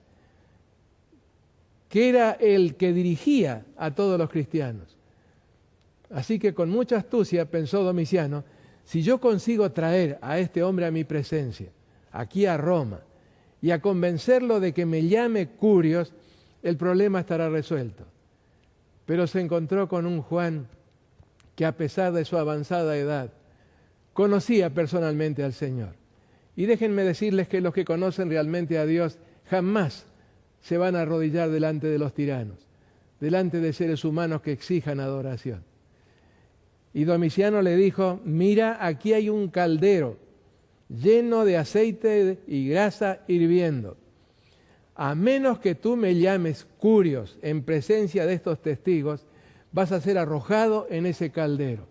que era el que dirigía a todos los cristianos. Así que con mucha astucia pensó Domiciano, si yo consigo traer a este hombre a mi presencia, aquí a Roma, y a convencerlo de que me llame Kurios, el problema estará resuelto. Pero se encontró con un Juan que a pesar de su avanzada edad, conocía personalmente al Señor. Y déjenme decirles que los que conocen realmente a Dios jamás se van a arrodillar delante de los tiranos, delante de seres humanos que exijan adoración. Y Domiciano le dijo, mira, aquí hay un caldero lleno de aceite y grasa hirviendo. A menos que tú me llames Kurios en presencia de estos testigos, vas a ser arrojado en ese caldero.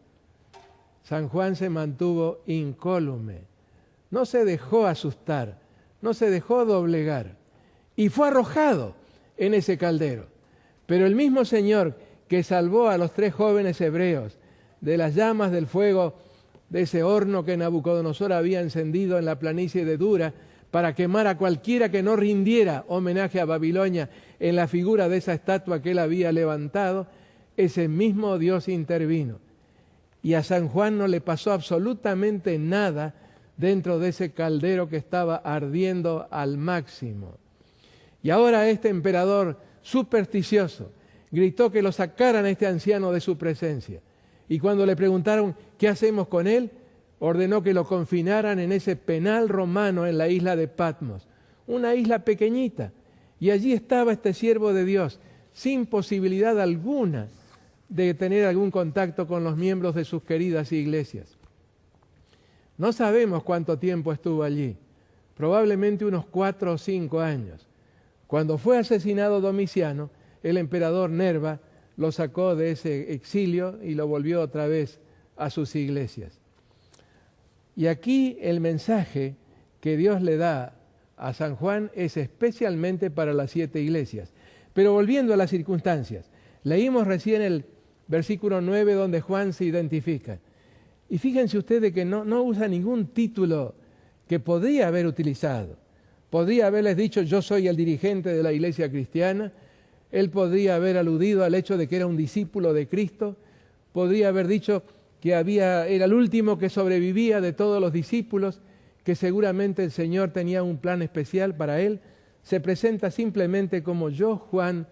San Juan se mantuvo incólume, no se dejó asustar, no se dejó doblegar y fue arrojado en ese caldero. Pero el mismo Señor que salvó a los 3 jóvenes hebreos de las llamas del fuego de ese horno que Nabucodonosor había encendido en la planicie de Dura para quemar a cualquiera que no rindiera homenaje a Babilonia en la figura de esa estatua que él había levantado, ese mismo Dios intervino. Y a San Juan no le pasó absolutamente nada dentro de ese caldero que estaba ardiendo al máximo. Y ahora este emperador supersticioso gritó que lo sacaran a este anciano de su presencia. Y cuando le preguntaron qué hacemos con él, ordenó que lo confinaran en ese penal romano en la isla de Patmos, una isla pequeñita. Y allí estaba este siervo de Dios, sin posibilidad alguna de tener algún contacto con los miembros de sus queridas iglesias. No sabemos cuánto tiempo estuvo allí, probablemente unos 4 o 5 años. Cuando fue asesinado Domiciano, el emperador Nerva lo sacó de ese exilio y lo volvió otra vez a sus iglesias. Y aquí el mensaje que Dios le da a San Juan es especialmente para las 7 iglesias. Pero volviendo a las circunstancias, leímos recién el versículo 9 donde Juan se identifica. Y fíjense ustedes que no usa ningún título que podría haber utilizado. Podría haberles dicho, yo soy el dirigente de la iglesia cristiana. Él podría haber aludido al hecho de que era un discípulo de Cristo. Podría haber dicho que era el último que sobrevivía de todos los discípulos, que seguramente el Señor tenía un plan especial para él. Se presenta simplemente como yo, Juan,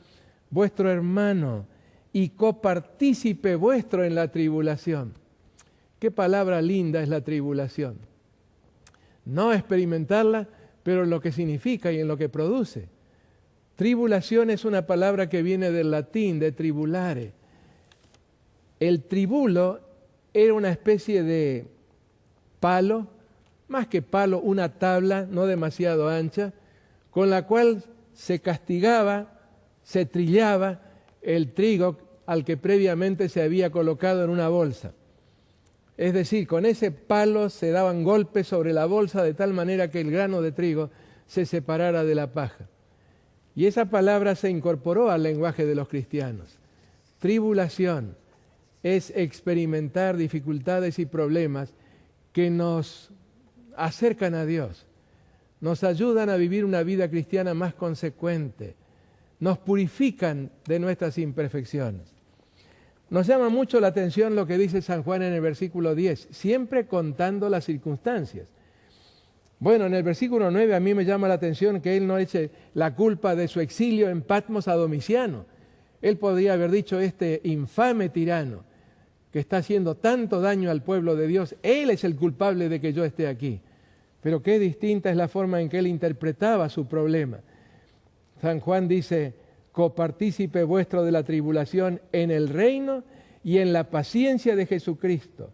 vuestro hermano y copartícipe vuestro en la tribulación. Qué palabra linda es la tribulación. No experimentarla, pero lo que significa y en lo que produce. Tribulación es una palabra que viene del latín, de tribulare. El tribulo era una especie de palo, más que palo, una tabla no demasiado ancha, con la cual se castigaba, se trillaba el trigo al que previamente se había colocado en una bolsa. Es decir, con ese palo se daban golpes sobre la bolsa de tal manera que el grano de trigo se separara de la paja. Y esa palabra se incorporó al lenguaje de los cristianos. Tribulación es experimentar dificultades y problemas que nos acercan a Dios, nos ayudan a vivir una vida cristiana más consecuente, nos purifican de nuestras imperfecciones. Nos llama mucho la atención lo que dice San Juan en el versículo 10, siempre contando las circunstancias. Bueno, en el versículo 9 a mí me llama la atención que él no eche la culpa de su exilio en Patmos a Domiciano. Él podría haber dicho, este infame tirano que está haciendo tanto daño al pueblo de Dios, él es el culpable de que yo esté aquí. pero qué distinta es la forma en que él interpretaba su problema. San Juan dice, copartícipe vuestro de la tribulación en el reino y en la paciencia de Jesucristo.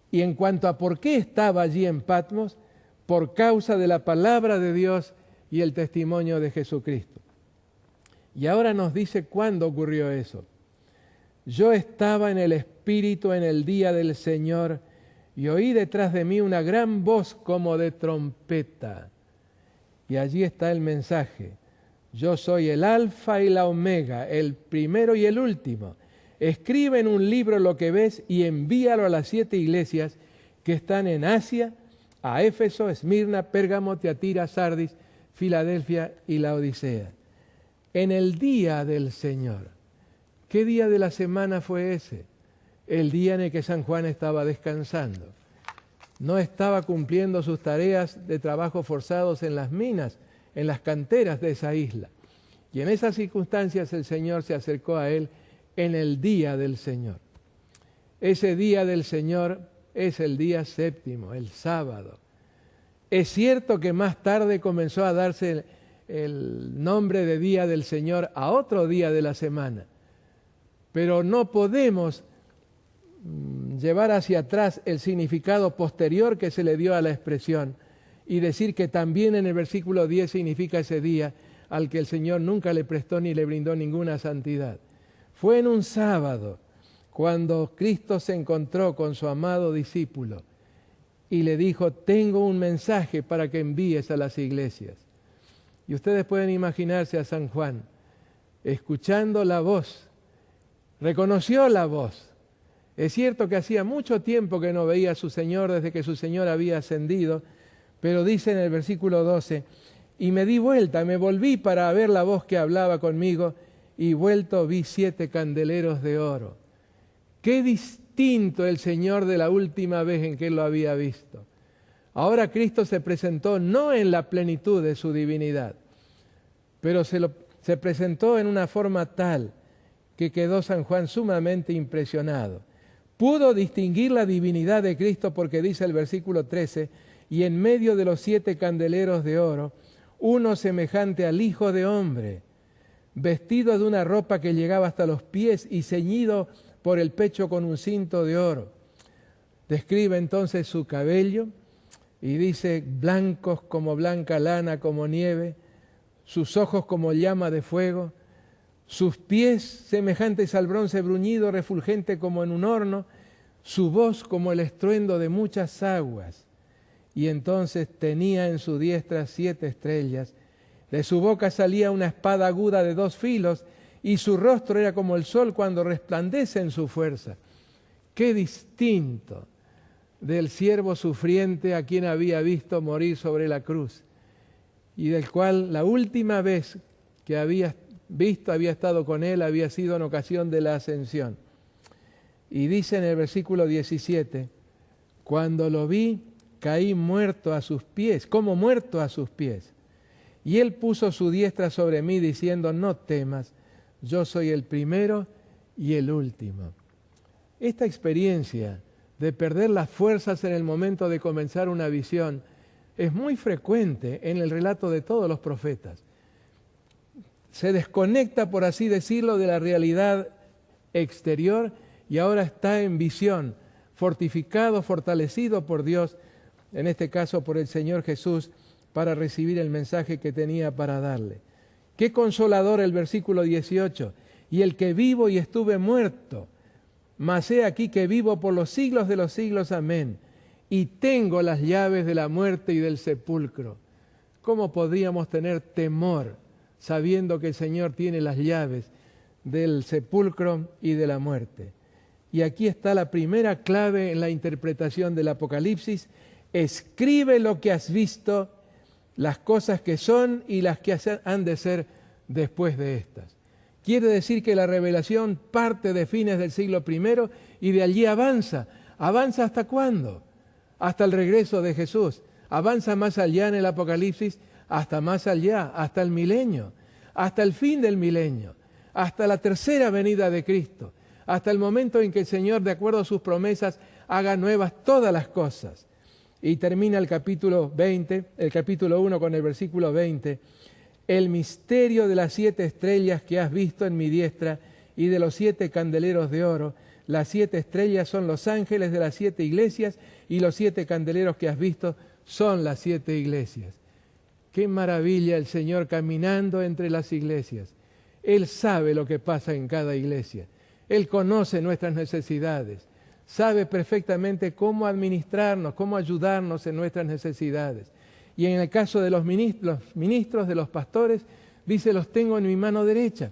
Y en cuanto a por qué estaba allí en Patmos, por causa de la palabra de Dios y el testimonio de Jesucristo. Y ahora nos dice cuándo ocurrió eso. Yo estaba en el Espíritu en el día del Señor y oí detrás de mí una gran voz como de trompeta. Y allí está el mensaje. Yo soy el Alfa y la Omega, el primero y el último. Escribe en un libro lo que ves y envíalo a las 7 iglesias que están en Asia, a Éfeso, Esmirna, Pérgamo, Tiatira, Sardis, Filadelfia y la Odisea. En el día del Señor. ¿Qué día de la semana fue ese? El día en el que San Juan estaba descansando. No estaba cumpliendo sus tareas de trabajo forzados en las minas, en las canteras de esa isla. Y en esas circunstancias el Señor se acercó a él en el día del Señor. Ese día del Señor es el día séptimo, el sábado. Es cierto que más tarde comenzó a darse el nombre de día del Señor a otro día de la semana, pero no podemos llevar hacia atrás el significado posterior que se le dio a la expresión y decir que también en el versículo 10 significa ese día al que el Señor nunca le prestó ni le brindó ninguna santidad. Fue en un sábado cuando Cristo se encontró con su amado discípulo y le dijo, tengo un mensaje para que envíes a las iglesias. Y ustedes pueden imaginarse a San Juan escuchando la voz, reconoció la voz. Es cierto que hacía mucho tiempo que no veía a su Señor desde que su Señor había ascendido, pero dice en el versículo 12, y me di vuelta, me volví para ver la voz que hablaba conmigo, y vuelto vi 7 candeleros de oro. Qué distinto el Señor de la última vez en que él lo había visto. Ahora Cristo se presentó no en la plenitud de su divinidad, pero se presentó en una forma tal que quedó San Juan sumamente impresionado. Pudo distinguir la divinidad de Cristo porque dice el versículo 13, y en medio de los 7 candeleros de oro, uno semejante al Hijo de Hombre, vestido de una ropa que llegaba hasta los pies y ceñido por el pecho con un cinto de oro. Describe entonces su cabello y dice, blancos como blanca lana, como nieve, sus ojos como llama de fuego, sus pies semejantes al bronce bruñido, refulgente como en un horno, su voz como el estruendo de muchas aguas. Y entonces tenía en su diestra 7 estrellas, de su boca salía una espada aguda de 2 filos, y su rostro era como el sol cuando resplandece en su fuerza. Qué distinto del siervo sufriente a quien había visto morir sobre la cruz, y del cual la última vez que había visto, había estado con él, había sido en ocasión de la ascensión. Y dice en el versículo 17, cuando lo vi, caí muerto a sus pies, como muerto a sus pies. Y él puso su diestra sobre mí diciendo, no temas, yo soy el primero y el último. Esta experiencia de perder las fuerzas en el momento de comenzar una visión es muy frecuente en el relato de todos los profetas. Se desconecta, por así decirlo, de la realidad exterior y ahora está en visión, fortificado, fortalecido por Dios, en este caso por el Señor Jesús, para recibir el mensaje que tenía para darle. Qué consolador el versículo 18, y el que vivo y estuve muerto, mas he aquí que vivo por los siglos de los siglos, amén, y tengo las llaves de la muerte y del sepulcro. ¿Cómo podríamos tener temor sabiendo que el Señor tiene las llaves del sepulcro y de la muerte? Y aquí está la primera clave en la interpretación del Apocalipsis. Escribe lo que has visto, las cosas que son y las que han de ser después de estas. Quiere decir que la revelación parte de fines del siglo I y de allí avanza. ¿Avanza hasta cuándo? Hasta el regreso de Jesús. Avanza más allá en el Apocalipsis, hasta más allá, hasta el milenio, hasta el fin del milenio, hasta la tercera venida de Cristo, hasta el momento en que el Señor, de acuerdo a sus promesas, haga nuevas todas las cosas. Y termina el capítulo 1 con el versículo 20. El misterio de las 7 estrellas que has visto en mi diestra y de los 7 candeleros de oro. Las 7 estrellas son los ángeles de las 7 iglesias y los 7 candeleros que has visto son las 7 iglesias. Qué maravilla el Señor caminando entre las iglesias. Él sabe lo que pasa en cada iglesia. Él conoce nuestras necesidades. Sabe perfectamente cómo administrarnos, cómo ayudarnos en nuestras necesidades. Y en el caso de los ministros, de los pastores, dice, los tengo en mi mano derecha.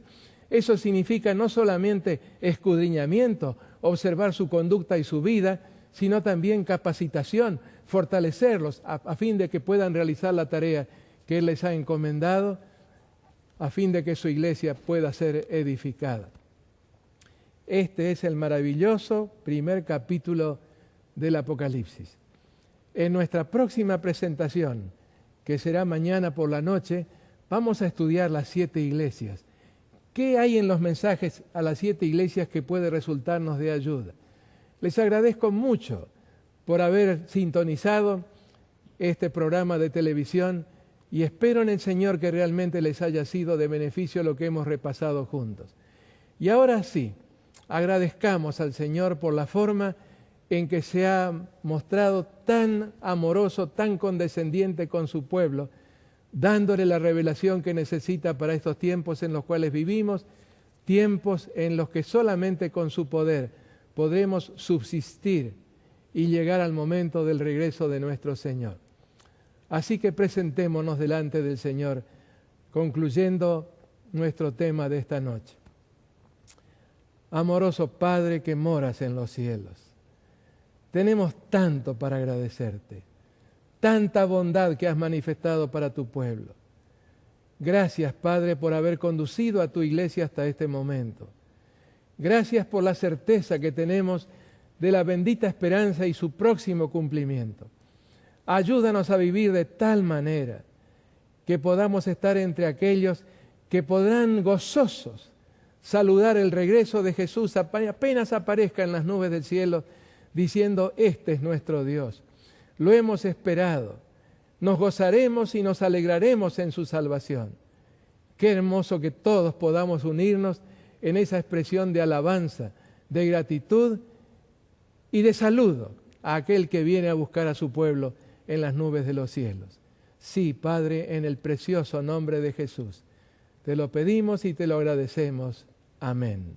Eso significa no solamente escudriñamiento, observar su conducta y su vida, sino también capacitación, fortalecerlos a fin de que puedan realizar la tarea que Él les ha encomendado, a fin de que su iglesia pueda ser edificada. Este es el maravilloso primer capítulo del Apocalipsis. En nuestra próxima presentación, que será mañana por la noche, vamos a estudiar las 7 iglesias. ¿Qué hay en los mensajes a las 7 iglesias que puede resultarnos de ayuda? Les agradezco mucho por haber sintonizado este programa de televisión y espero en el Señor que realmente les haya sido de beneficio lo que hemos repasado juntos. Y ahora sí, agradezcamos al Señor por la forma en que se ha mostrado tan amoroso, tan condescendiente con su pueblo, dándole la revelación que necesita para estos tiempos en los cuales vivimos, tiempos en los que solamente con su poder podremos subsistir y llegar al momento del regreso de nuestro Señor. Así que presentémonos delante del Señor, concluyendo nuestro tema de esta noche. Amoroso Padre que moras en los cielos, tenemos tanto para agradecerte, tanta bondad que has manifestado para tu pueblo. Gracias, Padre, por haber conducido a tu iglesia hasta este momento. Gracias por la certeza que tenemos de la bendita esperanza y su próximo cumplimiento. Ayúdanos a vivir de tal manera que podamos estar entre aquellos que podrán gozosos saludar el regreso de Jesús apenas aparezca en las nubes del cielo, diciendo, este es nuestro Dios. Lo hemos esperado. Nos gozaremos y nos alegraremos en su salvación. Qué hermoso que todos podamos unirnos en esa expresión de alabanza, de gratitud y de saludo a aquel que viene a buscar a su pueblo en las nubes de los cielos. Sí, Padre, en el precioso nombre de Jesús. Te lo pedimos y te lo agradecemos. Amén.